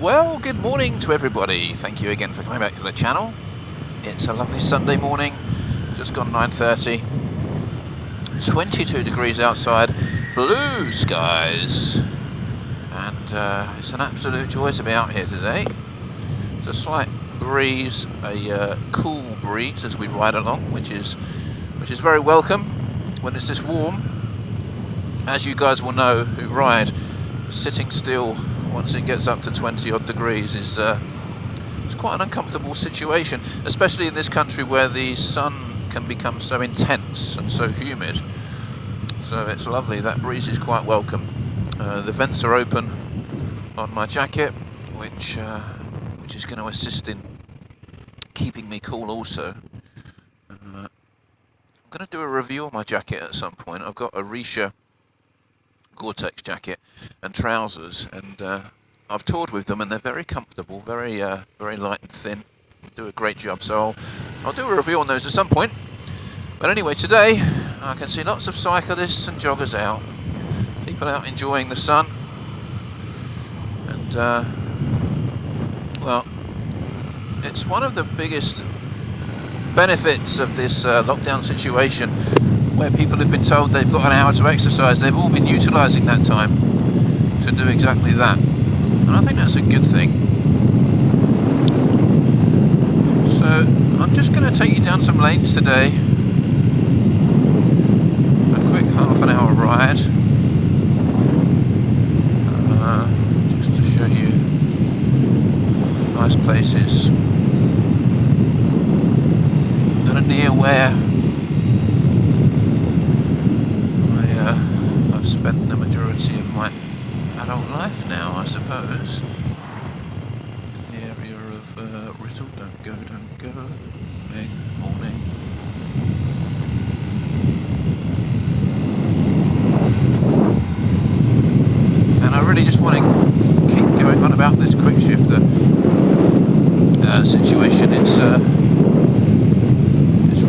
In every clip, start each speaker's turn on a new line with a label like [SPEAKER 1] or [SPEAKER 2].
[SPEAKER 1] Well, good morning to everybody. Thank you again for coming back to the channel. It's a lovely Sunday morning, just gone 9:30, 22 degrees outside, blue skies, and it's an absolute joy to be out here today. It's a slight breeze, a cool breeze as we ride along, which is very welcome when it's this warm. As you guys will know who ride, sitting still once it gets up to 20 odd degrees is it's quite an uncomfortable situation, especially in this country where the sun can become so intense and so humid. So it's lovely, that breeze is quite welcome. The vents are open on my jacket, which is going to assist in keeping me cool also. I'm going to do a review on my jacket at some point. I've got a Risha Gore-Tex jacket and trousers, and I've toured with them and they're very comfortable, very light and thin. Do a great job, so I'll do a review on those at some point. But anyway, today I can see lots of cyclists and joggers out, people out enjoying the sun, and well, it's one of the biggest benefits of this lockdown situation, where people have been told they've got an hour to exercise. They've all been utilising that time to do exactly that, and I think that's a good thing. So I'm just going to take you down some lanes today, a quick half an hour ride, just to show you nice places that are near where I've spent the majority of my adult life now, I suppose. In the area of Rittle, don't go, morning. And I really just want to keep going on about this quick shifter situation. It's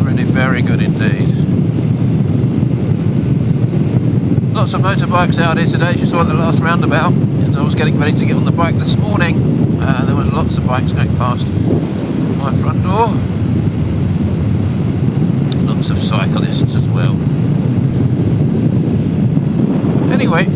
[SPEAKER 1] really very good indeed. Lots of motorbikes out here today, as you saw at the last roundabout. As I was getting ready to get on the bike this morning, there was lots of bikes going past my front door. Lots of cyclists as well. Anyway,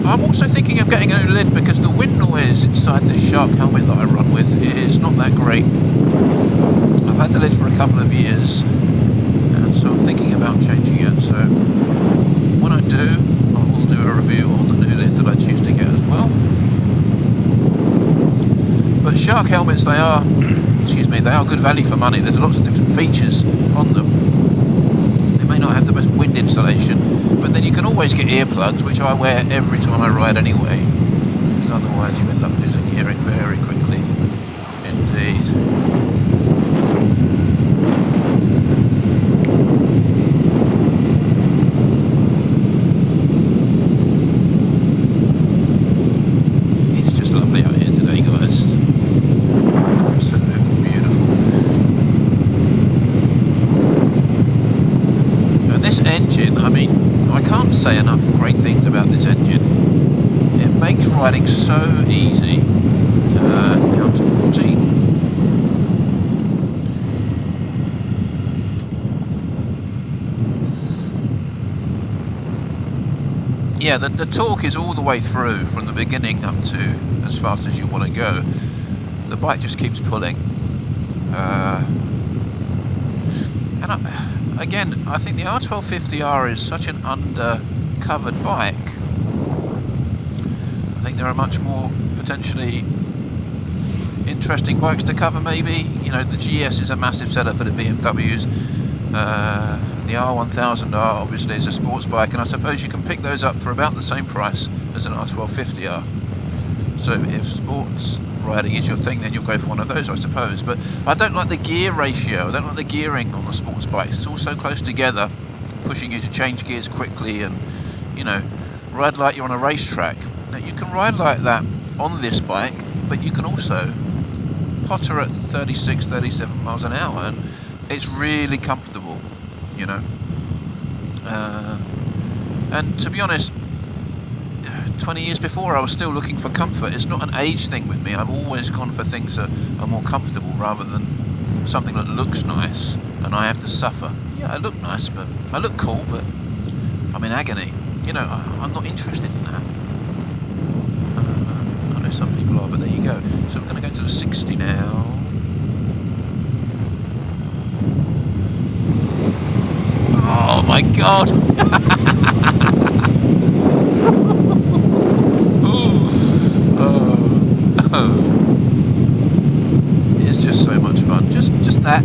[SPEAKER 1] I'm also thinking of getting a new lid because the wind noise inside this Shark helmet that I run with is not that great. I've had the lid for a couple of years, and so I'm thinking about changing it. So when I do, I will do a review on the new lid that I choose to get as well. But Shark helmets, they are, excuse me, they are good value for money. There's lots of different features on them. They may not have the best wind insulation, but then you can always get earplugs, which I wear every time I ride anyway, because otherwise you end up losing hearing very quickly indeed. Say enough great things about this engine. It makes riding so easy. Down to 14. Yeah, the torque is all the way through from the beginning up to as fast as you want to go. The bike just keeps pulling. Again, I think the R1250R is such an under-covered bike. I think there are much more potentially interesting bikes to cover maybe. You know, the GS is a massive seller for the BMWs. The R1000R obviously is a sports bike, and I suppose you can pick those up for about the same price as an R1250R. So if sports riding is your thing, then you'll go for one of those, I suppose. But I don't like the gear ratio. I don't like the gearing on the sports bikes. It's all so close together, pushing you to change gears quickly and, you know, ride like you're on a racetrack. Now you can ride like that on this bike, but you can also potter at 36, 37 miles an hour, and it's really comfortable, you know. And to be honest, 20 years before, I was still looking for comfort. It's not an age thing with me. I've always gone for things that are more comfortable rather than something that looks nice and I have to suffer. Yeah, I look nice, but I look cool, but I'm in agony. You know, I'm not interested in that. I know some people are, but there you go. So we're going to go to the 60 now. Oh my God! It's just so much fun. Just that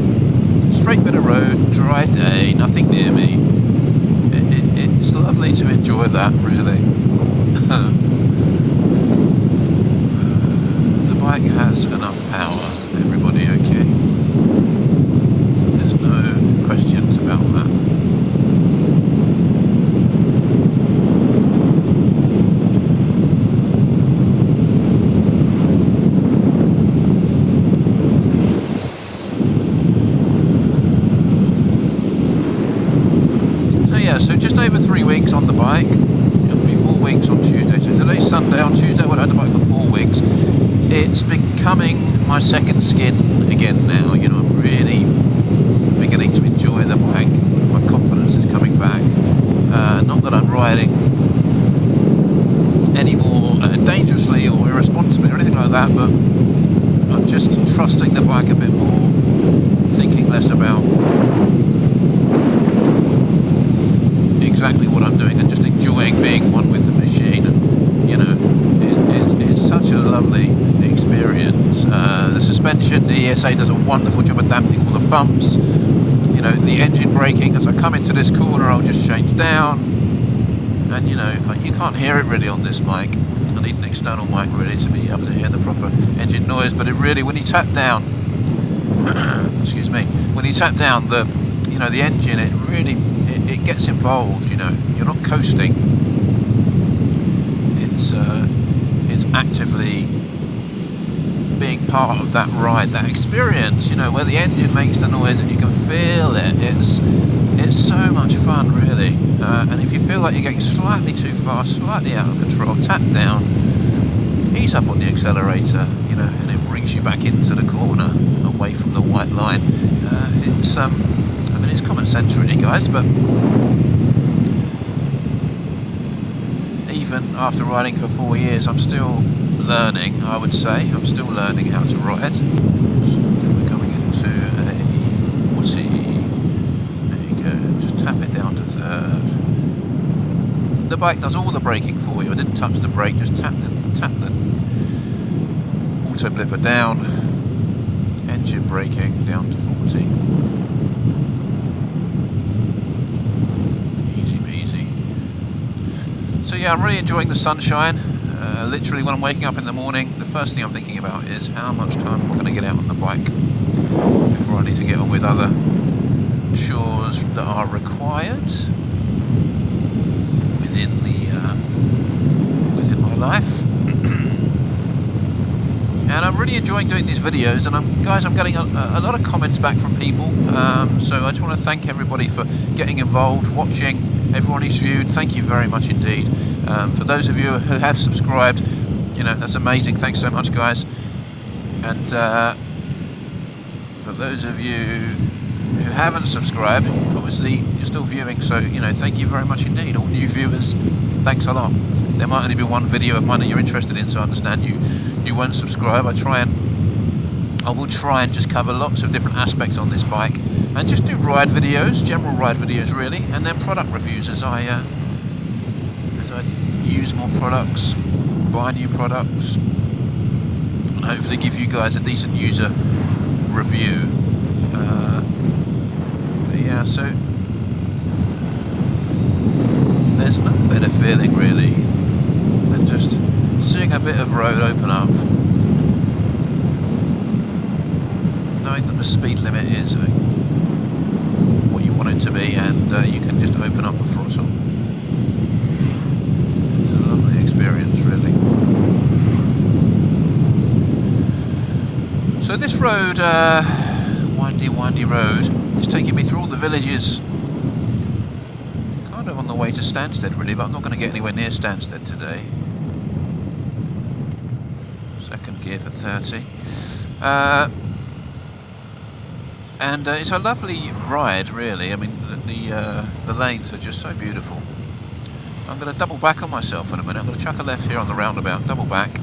[SPEAKER 1] straight bit of road, dry day, nothing near me. It's lovely to enjoy that, really. The bike has enough power. Everybody okay? There's no questions about that. So just over 3 weeks on the bike. It'll be 4 weeks on Tuesday. So today's Sunday. On Tuesday we'll have the bike for 4 weeks. It's becoming my second skin again now. You know, I'm really beginning to enjoy the bike. My confidence is coming back. Not that I'm riding any more dangerously or irresponsibly or anything like that, but I'm just trusting the bike a bit more, thinking less about exactly what I'm doing and just enjoying being one with the machine. And you know, it's such a lovely experience. The suspension, the ESA does a wonderful job of damping all the bumps. You know, the engine braking, as I come into this corner I'll just change down, and you know, you can't hear it really on this mic. I need an external mic really to be able to hear the proper engine noise, but it really, when you tap down excuse me, when you tap down the, you know, the engine, it really it gets involved. You know, you're not coasting. It's actively being part of that ride, that experience. You know, where the engine makes the noise and you can feel it. It's so much fun, really. And if you feel like you're getting slightly too fast, slightly out of control, tap down, ease up on the accelerator. You know, and it brings you back into the corner, away from the white line. It's I mean, it's common sense really, guys, but even after riding for 4 years, I'm still learning, I would say. I'm still learning how to ride. So we're coming into a 40. There you go, just tap it down to third. The bike does all the braking for you. I didn't touch the brake, just tap the auto blipper down, engine braking down to 40. So yeah, I'm really enjoying the sunshine. Literally when I'm waking up in the morning, the first thing I'm thinking about is how much time am I going to get out on the bike before I need to get on with other chores that are required within my life. And I'm really enjoying doing these videos, and I'm getting a lot of comments back from people. So I just want to thank everybody for getting involved, watching. Everyone who's viewed, thank you very much indeed. For those of you who have subscribed, you know, that's amazing. Thanks so much, guys. And for those of you who haven't subscribed, obviously you're still viewing, so you know, thank you very much indeed. All new viewers, thanks a lot. There might only be one video of mine that you're interested in, so I understand you won't subscribe. I will try and just cover lots of different aspects on this bike, and just do ride videos, general ride videos really, and then product reviews as I use more products, buy new products, and hopefully give you guys a decent user review. But yeah, so there's no better feeling really than just seeing a bit of road open up, knowing that the speed limit is what you want it to be, and you can just open up the throttle. It's a lovely experience really. So this road, windy road, is taking me through all the villages, kind of on the way to Stansted really, but I'm not going to get anywhere near Stansted today. second gear for 30. And it's a lovely ride, really. I mean, the lanes are just so beautiful. I'm going to double back on myself in a minute. I'm going to chuck a left here on the roundabout, double back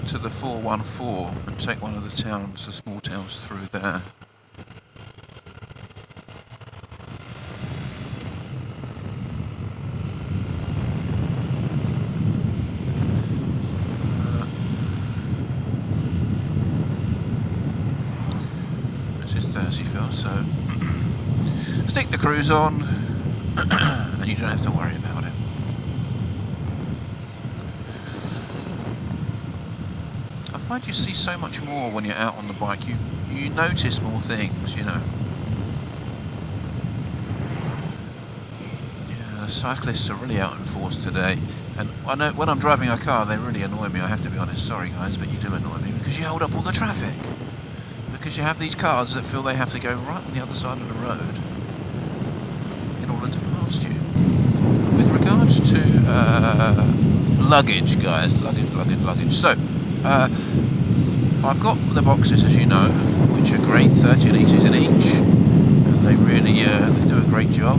[SPEAKER 1] to the 414 and take one of the towns, the small towns through there. So stick the cruise on and you don't have to worry about it. I find you see so much more when you're out on the bike. You notice more things, you know. Yeah, the cyclists are really out in force today, and I know when I'm driving a car they really annoy me, I have to be honest. Sorry guys, but you do annoy me because you hold up all the traffic. Because you have these cars that feel they have to go right on the other side of the road in order to pass you. With regards to luggage, guys, luggage. So, I've got the boxes, as you know, which are great, 30 litres in each. And they really they do a great job.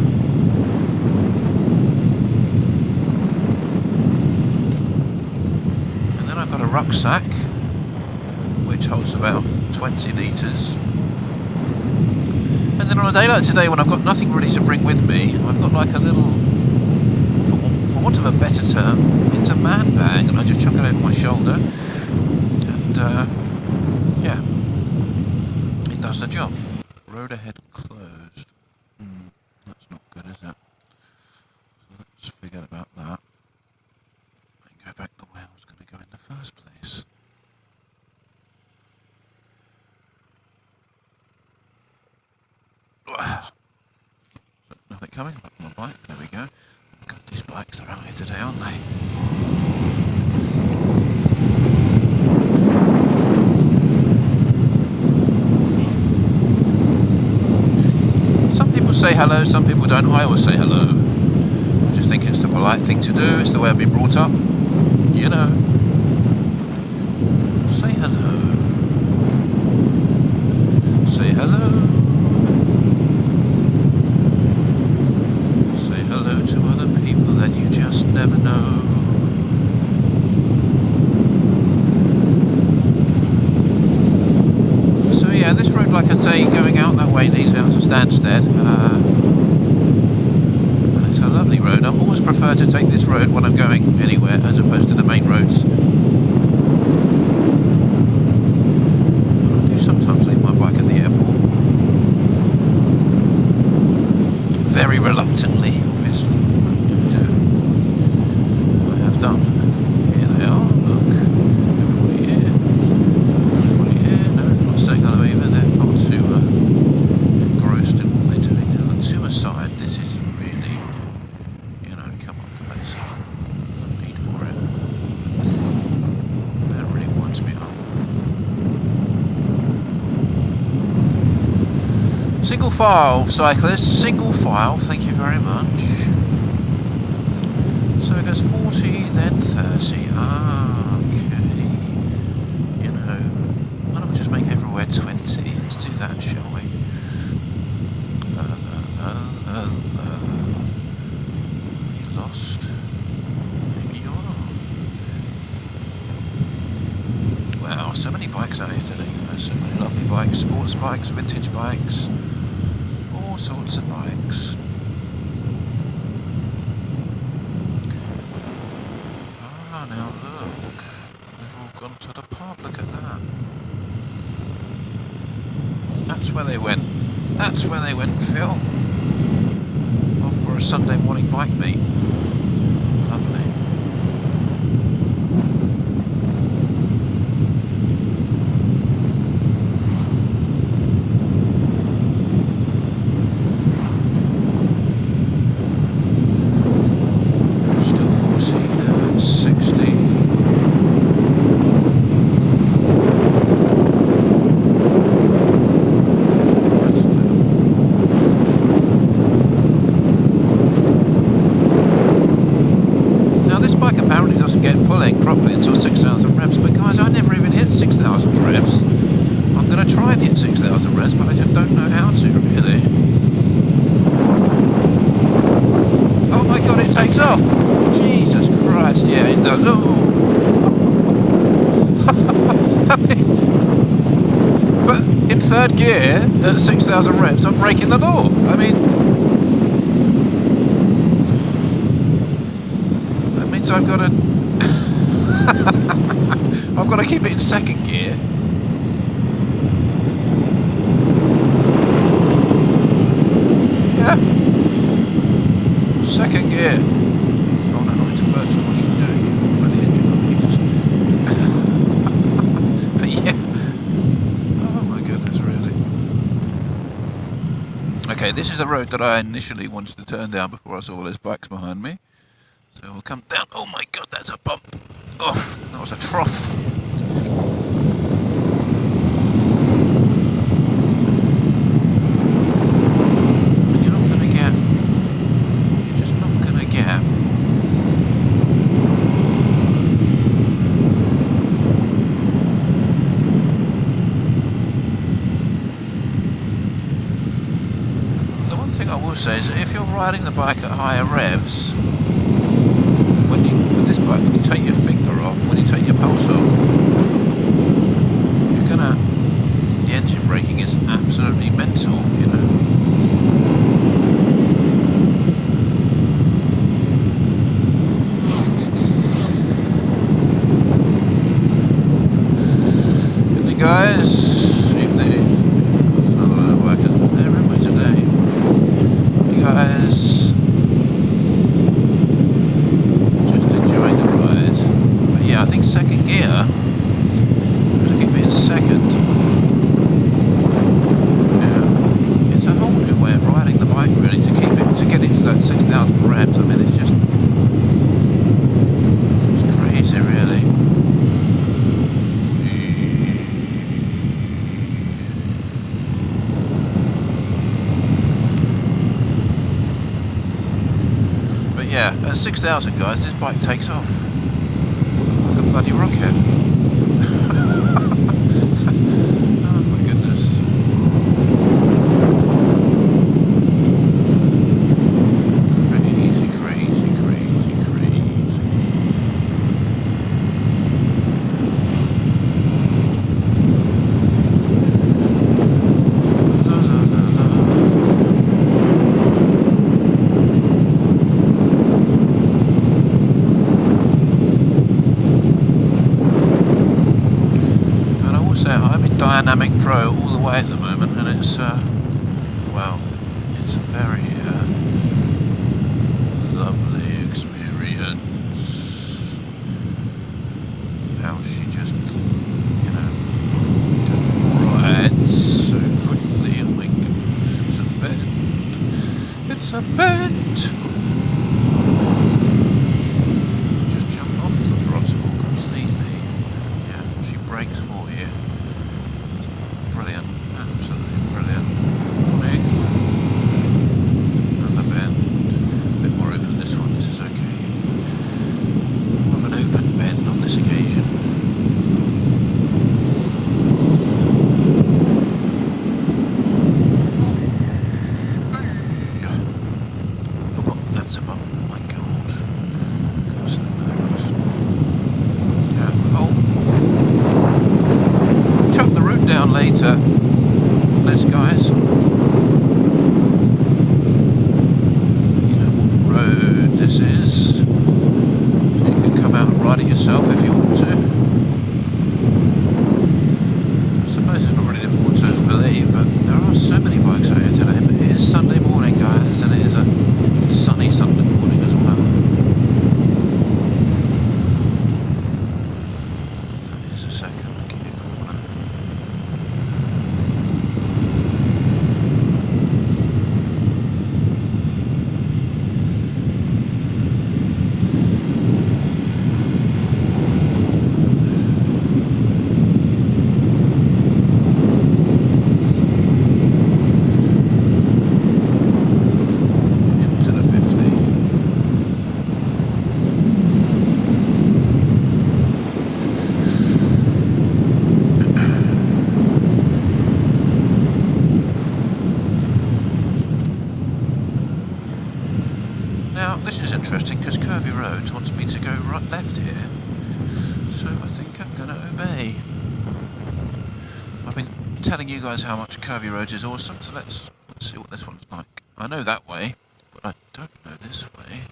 [SPEAKER 1] And then I've got a rucksack, which holds about 20 litres. And then on a day like today when I've got nothing really to bring with me, I've got like a little, for want of a better term, it's a man bag, and I just chuck it over my shoulder and yeah, it does the job. Road ahead closed. That's not good, is it? So let's forget about that and go back the way I was going to go in the first place. Nothing coming, back on my bike, there we go. God, these bikes are out here today, aren't they? Some people say hello, some people don't. I always say hello. I just think it's the polite thing to do, it's the way I've been brought up. You know. Say hello. Say hello. That you just never know. So yeah, this road, like I say, going out that way leads out to Stansted. And it's a lovely road. I always prefer to take this road when I'm going anywhere as opposed to the main roads. I do sometimes leave my bike at the airport. Very reluctantly, obviously. Done. Here they are, look. Everybody here. No, not saying hello either. They're far too engrossed in what they're doing. Now, the two aside, this is really, you know, come on guys. No need for it. That really winds me up. Single file, cyclists. Single file, thank you very much. So it goes 40, then 30. Ah, okay. You know, why don't we just make everywhere 20? Let's do that, shall we? You lost? Maybe you are. Wow, so many bikes out here today. So many lovely bikes, sports bikes, vintage bikes, all sorts of bikes. Now look, they've all gone to the pub, look at that. That's where they went. That's where they went, Phil. Off for a Sunday morning bike meet. Lovely. does. Oh. But in third gear at 6,000 revs, I'm breaking the law. I mean, that means I've got to I've got to keep it in second gear. Yeah, second gear. Oh no, not into first. What are you doing? Bloody engine. But yeah. Oh my goodness, really. Okay, this is the road that I initially wanted to turn down before I saw all those bikes behind me. So we'll come down. Oh my god, that's a bump. Oh, that was a trough. And you're not going to get... You're just not going to get... The one thing I will say is that if you're riding the bike at higher revs, when you take your finger off, when you take your pulse off, you're gonna, the engine braking is absolutely mental, you know. Evening guys, evening. I don't know, working everywhere today. Hey guys. I think second gear, to keep it in second. Yeah, it's a whole new way of riding the bike really, to keep it, to get it to that 6,000 revs. I mean, it's crazy really. But yeah, at 6,000 guys, this bike takes off. Bloody rocket. Oh my goodness. Crazy, crazy, crazy, crazy. La la la la. I'm in Dynamic Pro all the way at the moment, and it's well, it's a very lovely experience. How she just, you know, rides so quickly. Oh my goodness, it's a bend. Just jump off the throttle completely. Yeah, she brakes for you. Brilliant, absolutely brilliant. Morning. Another bend. A bit more open this one, this is okay. More of an open bend on this occasion. Oh, that's a bump, oh my god. Yeah, oh. Chuck the route down later. Those guys. You know what road this is. You can come out and ride it yourself if you want to. I suppose it's not really difficult to believe, but there are so many bikes out here today. But it is Sunday morning, guys, and it is a sunny Sunday morning as well. That is a second gear corner. Now, this is interesting because Curvy Roads wants me to go right left here. So I think I'm going to obey. I've been telling you guys how much Curvy Roads is awesome, so let's see what this one's like. I know that way, but I don't know this way.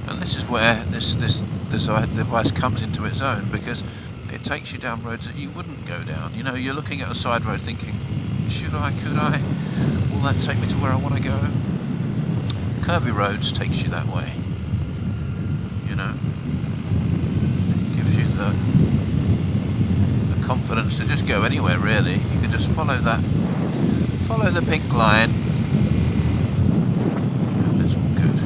[SPEAKER 1] And this is where this device comes into its own, because it takes you down roads that you wouldn't go down. You know, you're looking at a side road thinking, should I, could I? Will that take me to where I want to go? Curvy Roads takes you that way. You know, it gives you the confidence to just go anywhere really. You can just follow the pink line. And it's all good.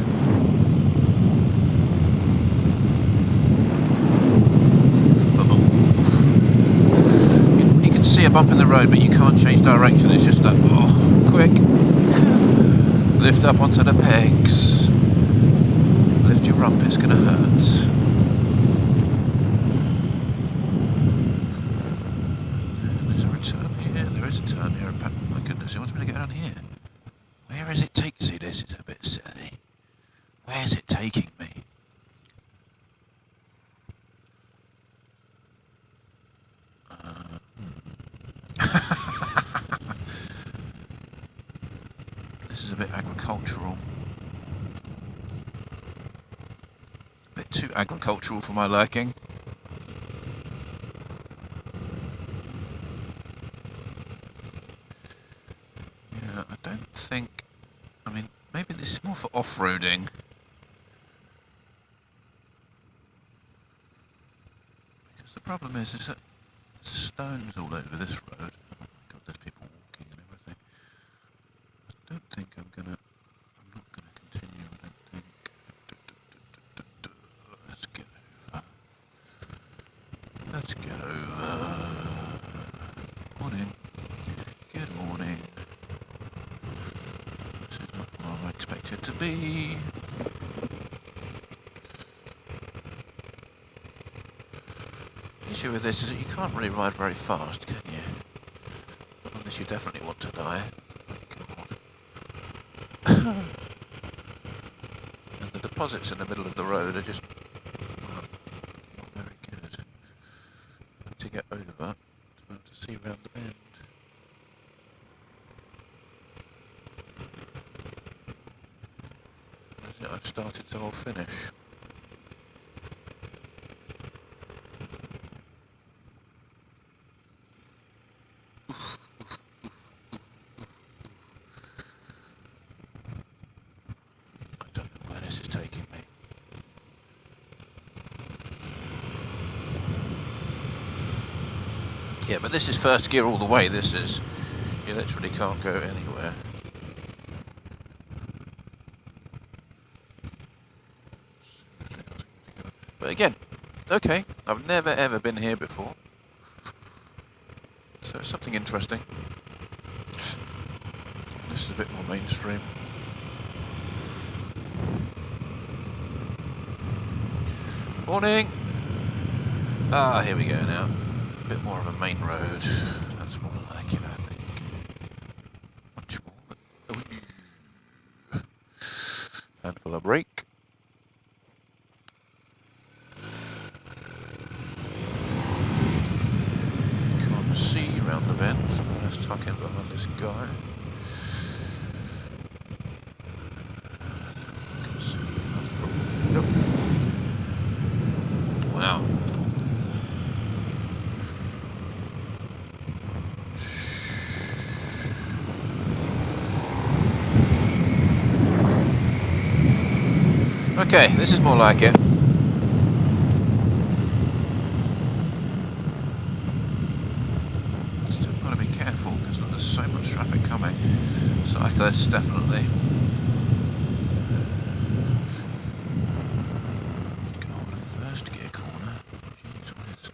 [SPEAKER 1] You can see a bump in the road, but you can't change direction. It's just that, oh, quick. Lift up onto the pegs. Lift your rump, it's gonna hurt. There's a return here. There is a turn here. Oh my goodness, it wants me to get down here. Where is it taking? See, this is a bit silly. Where is it taking me? This is a bit agricultural. A bit too agricultural for my liking. Yeah, I don't think... I mean, maybe this is more for off-roading. Because the problem is that there's stones all over this road. Oh my god, there's people walking and everything. I don't think I'm not gonna continue, I don't think. Let's get over. Let's get over. Morning. Good morning. This is not what I expect it to be. The issue with this is that you can't really ride very fast, can you? Unless you definitely want to die. And the deposits in the middle of the road are just not very good. To get over, to be able to see round the bend. That's it, I've started, so I'll finish. Yeah, but this is first gear all the way, this is. You literally can't go anywhere. But again, okay, I've never ever been here before. So it's something interesting. This is a bit more mainstream. Morning! Ah, here we go now. A bit more of a main road. That's more like it, I think. Much more. Handful of brake. Can't see round the bend, so let's tuck in behind this guy. Nope. Wow. Okay, this is more like it. Still got to be careful because there's so much traffic coming. Cyclists, definitely. God, a first gear corner. Jeez whiz.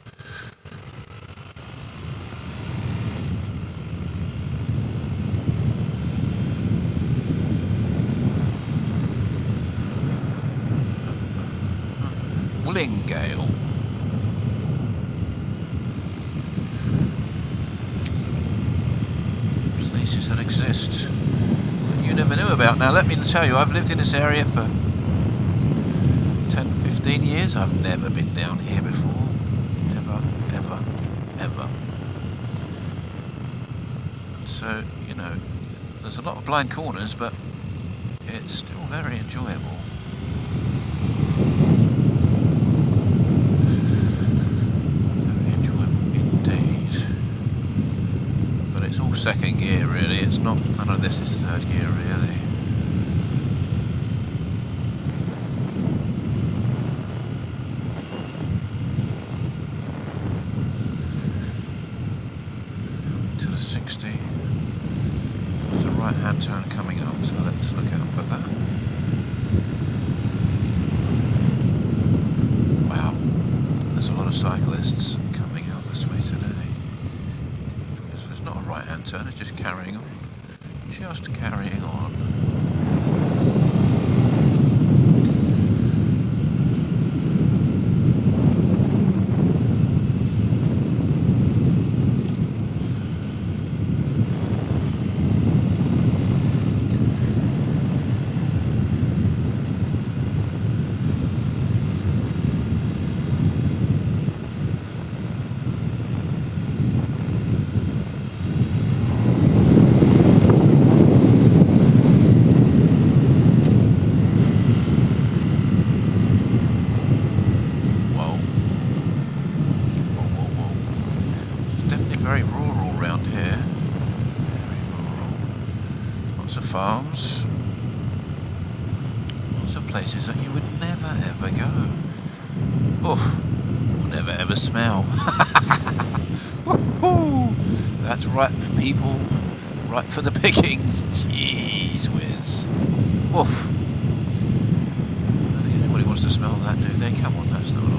[SPEAKER 1] Gale. Places that exist that you never knew about. out. Now let me tell you, I've lived in this area for 10, 15 years. I've never been down here before. Never, ever, ever. So, you know, there's a lot of blind corners, but it's still very enjoyable. Very enjoyable indeed. But it's all second gear really, it's not, none of this is third gear really. To the 60. There's a right hand turn coming up, so let's look out for that. Wow, there's a lot of cyclists coming out this way today. So it's not a right hand turn, it's just carrying on. Just carrying on. Very rural around here. Very rural. Lots of farms. Lots of places that you would never ever go. Oh, or never ever smell. That's ripe people, ripe for the pickings. Jeez whiz. Oof. I don't think anybody wants to smell that, do they? Come on, that's not on.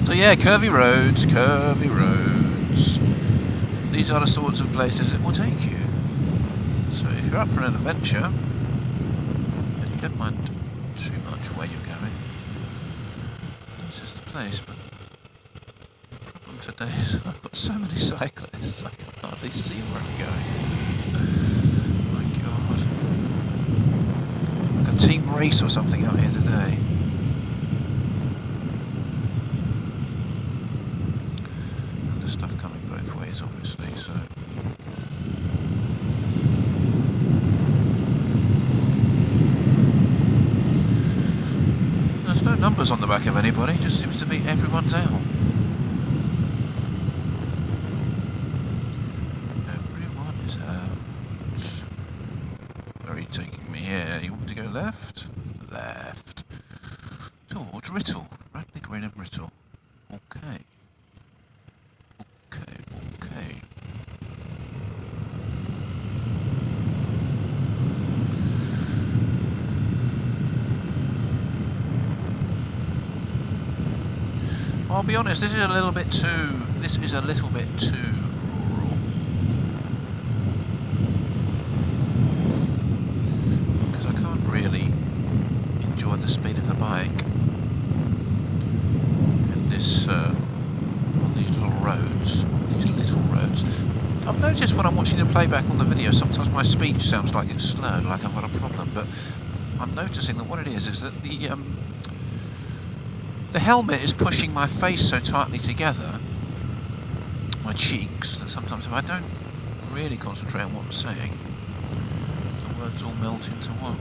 [SPEAKER 1] So yeah, curvy roads, curvy roads. These are the sorts of places it will take you. So if you're up for an adventure, and you don't mind too much where you're going, this is the place. But the problem today is I've got so many cyclists, I can hardly see where I'm going. My God. Like a team race or something out here today. Obviously, so there's no numbers on the back of anybody, just seems to be everyone's out. Everyone is out. Where are you taking me here? You want to go left? Left. Towards Rittle. Radley Green and Rittle. Okay. I'll be honest, this is a little bit too rural. Because I can't really enjoy the speed of the bike in this, on these little roads. I've noticed when I'm watching the playback on the video, sometimes my speech sounds like it's slurred, like I've got a problem, but I'm noticing that what it is that the helmet is pushing my face so tightly together, my cheeks, that sometimes if I don't really concentrate on what I'm saying, the words all melt into one.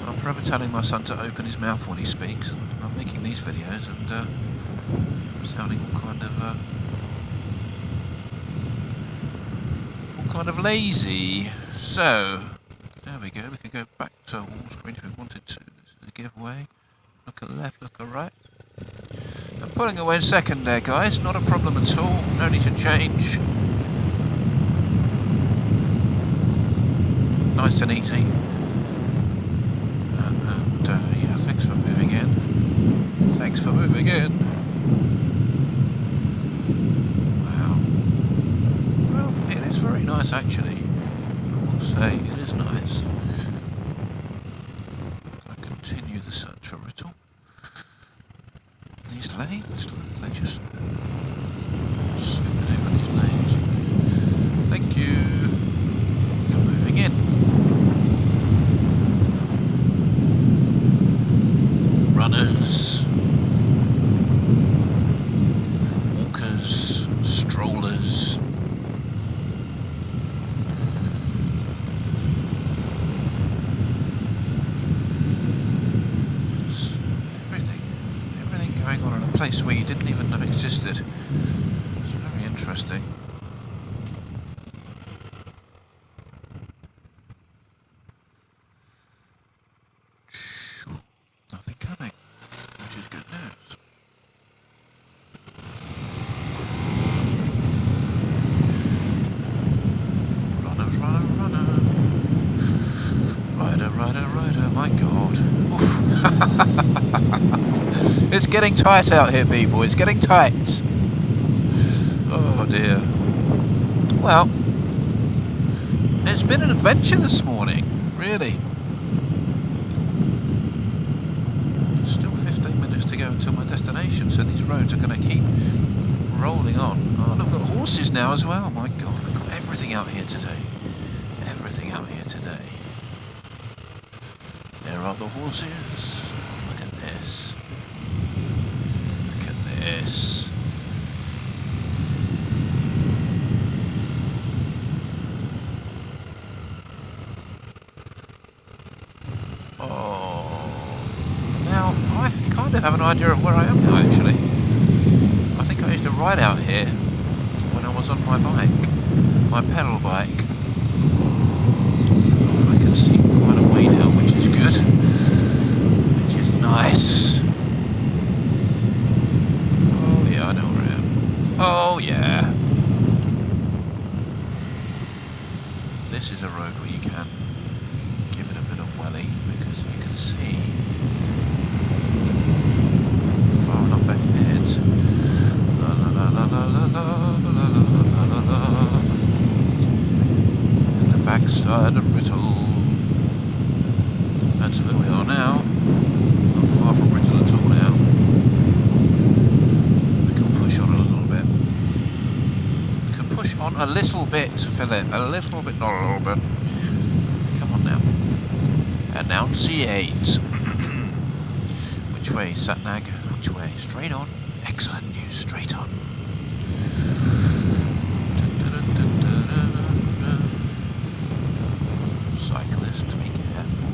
[SPEAKER 1] I'm forever telling my son to open his mouth when he speaks, and I'm making these videos and I'm sounding all kind of lazy. So there we go, we can go back to wall screen if we wanted to. This is a giveaway. Look at the left, look at the right. I'm pulling away in second there, guys. Not a problem at all. No need to change. Nice and easy. Yeah, thanks for moving in. Thanks for moving in. Wow. Well, it is very nice actually. I will say it is nice. Continue the search for Rittle. These lanes, they just zoom over these lanes. Thank you. you for moving in. Runners, walkers, strollers. Everything going on in a place where you didn't even know existed. It's very interesting. Nothing coming, which is good news. Runner, runner, runner. Rider, rider, rider, my God. It's getting tight out here, people. It's getting tight. Oh dear. Well, it's been an adventure this morning, really. Still 15 minutes to go until my destination, so these roads are going to keep rolling on. Oh, and I've got horses now as well. My God, I've got everything out here today. Everything out here today. There are the horses. Look at this. Look at this. Oh. Now, I kind of have an idea of where I am now, actually. I think I used to ride out here when I was on my bike, my pedal bike. I can see quite a way now, which is good, which is nice. Oh yeah, I know where I am. Oh yeah. This is a road where you can give it a bit of welly, because you can see far enough ahead. La la la la la la la la la la la. In the backside of Brittle. That's where we are now. Not far from Brittle at all now. We can push on a little bit. We can push on a little bit, Philip. A little bit, not a little bit. Come on now. Enunciate. Which way, Satnag? Which way? Straight on. Excellent news. Straight on. Cyclist, be careful.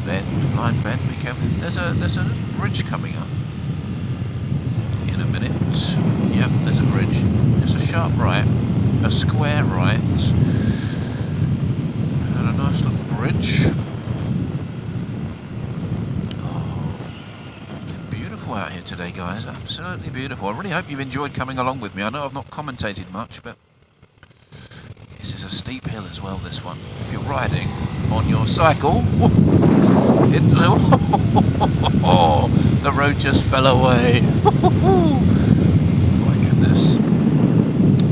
[SPEAKER 1] Bend, blind bend, be careful. There's a bridge coming up in a minute. Yep, there's a bridge. There's a sharp right, a square right, and a nice little bridge. Oh, beautiful out here today, guys. Absolutely beautiful. I really hope you've enjoyed coming along with me. I know I've not commentated much, but this is a steep hill as well, this one. If you're riding on your cycle, the road just fell away. My goodness.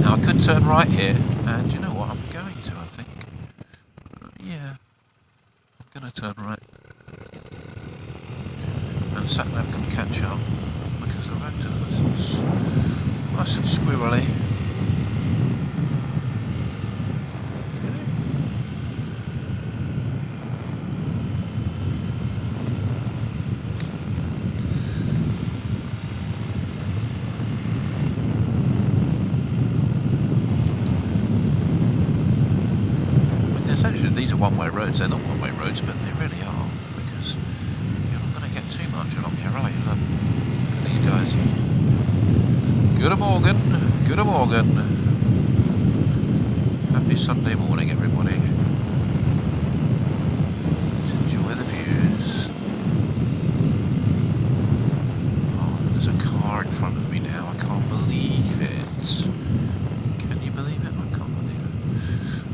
[SPEAKER 1] Now I could turn right here, and you know what, I'm going to, I think. Yeah, I'm going to turn right. And Satnav can catch up, because the road is nice and squirrely. These are one-way roads. They're not one-way roads, but they really are, because you're not going to get too much along here, are you? Look at these guys. Good morning. Good morning. Happy Sunday morning, everybody. Let's enjoy the views. Oh, there's a car in front of me now. I can't believe it. Can you believe it? I can't believe it.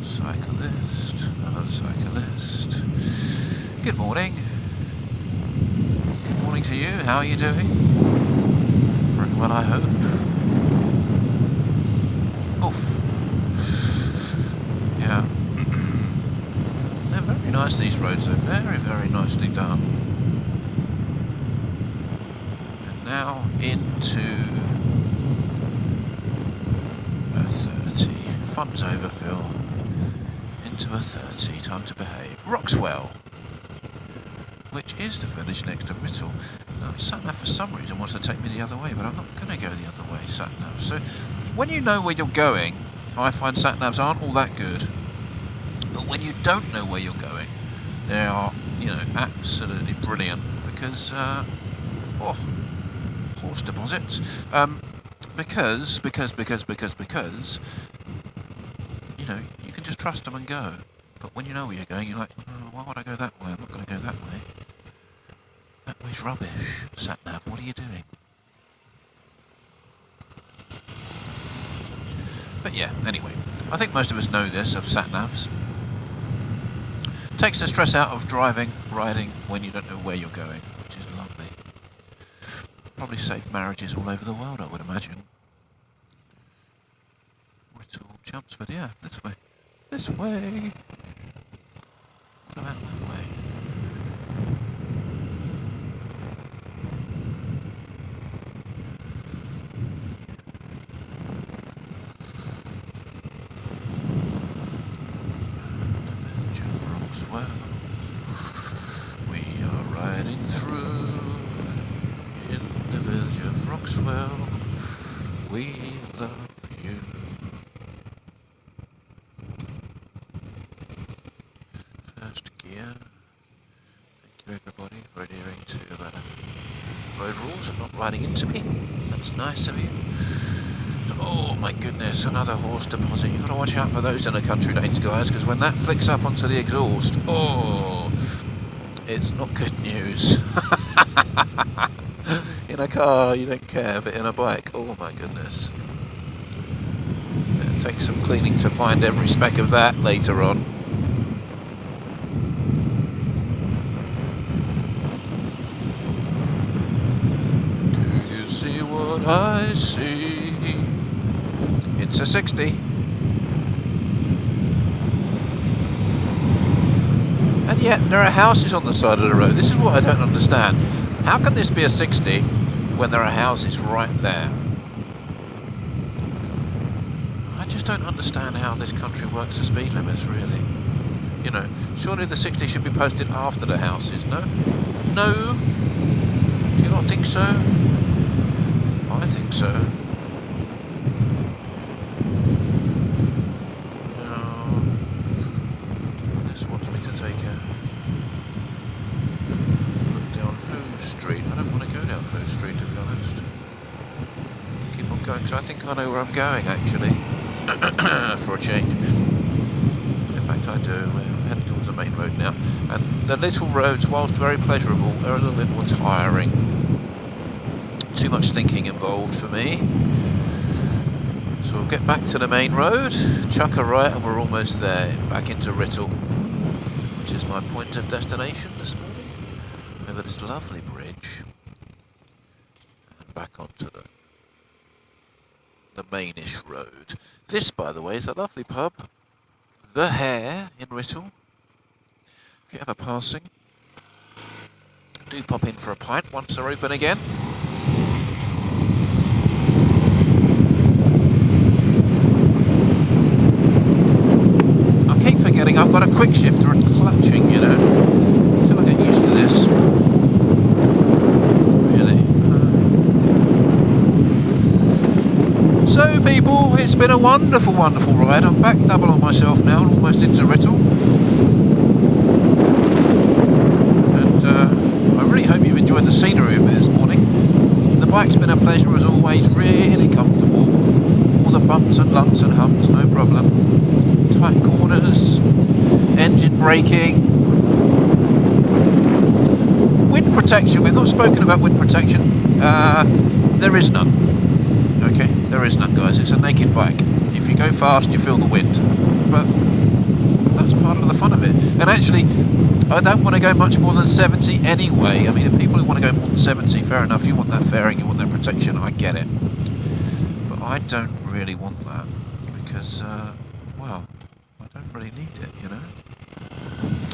[SPEAKER 1] Cyclist. Another cyclist. Good morning. Good morning to you. How are you doing? Very well, I hope. Oof. Yeah. They're very nice, these roads. They're very, very nicely done. And now into a 30. fun's over, Phil. Into a 30, time to behave. Roxwell, which is the village next to Writtle. Sat-nav for some reason wants to take me the other way, but I'm not going to go the other way, sat-nav. So when you know where you're going, I find sat-navs aren't all that good. But when you don't know where you're going, they are, you know, absolutely brilliant because, horse deposits. Because, you know, you can just trust them and go. But when you know where you're going, you're like, oh, why would I go that way? I'm not going to go that way. That way's rubbish. Sat-nav, what are you doing? But yeah, anyway, I think most of us know this of sat-navs. Takes the stress out of driving, riding, when you don't know where you're going, which is lovely. Probably safe marriages all over the world, I would imagine. Whittle, Chelmsford, yeah, this way. This way! What about that way? We love you. First gear. Thank you everybody for adhering to road rules and not riding into me. That's nice of you. Oh my goodness, another horse deposit. You've got to watch out for those in the country lanes, guys, because when that flicks up onto the exhaust, oh, it's not good news. In a car, you don't care, but in a bike, oh my goodness. It takes some cleaning to find every speck of that later on. Do you see what I see? It's a 60. And yet there are houses on the side of the road. This is what I don't understand. How can this be a 60 when there are houses right there? I just don't understand how this country works the speed limits, really. You know, surely the 60 should be posted after the houses, no? No? Do you not think so? I think so. No. This wants me to take a look down Blue Street. I don't want to go down Blue Street, to be honest. Keep on going, because I think I know where I'm going, actually. For a change. In fact, I do. We're heading towards the main road now. And the little roads, whilst very pleasurable, are a little bit more tiring. Too much thinking involved for me. So we'll get back to the main road, chuck a right, and we're almost there, back into Writtle, which is my point of destination this morning, over this lovely bridge, and back onto the mainish road. This, by the way, is a lovely pub, The Hare in Writtle. If you're ever passing, do pop in for a pint once they're open again. I keep forgetting I've got a quick shifter and clutching, you know, until I get used to this. Really. So people, it's been a wonderful, wonderful ride. I'm back double on myself now and almost into Writtle. And I really hope you've enjoyed the scenery of it this morning. The bike's been a pleasure as always, really comfortable. All the bumps and lumps and humps, no problem. Tight corners, engine braking. Wind protection, we've not spoken about wind protection. There is none. Okay, there is none, guys. It's a naked bike. If you go fast, you feel the wind. But that's part of the fun of it. And actually, I don't want to go much more than 70 anyway. I mean, if people who want to go more than 70, fair enough. You want that fairing, you want that protection, I get it. But I don't really want that because, well, I don't really need it, you know?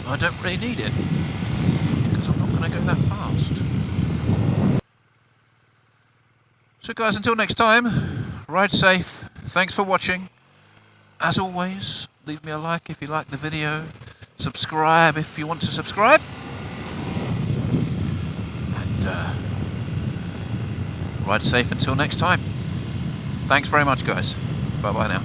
[SPEAKER 1] I don't really need it because I'm not going to go that fast. So guys, until next time, ride safe, thanks for watching, as always, leave me a like if you like the video, subscribe if you want to subscribe, and ride safe until next time. Thanks very much, guys. Bye bye now.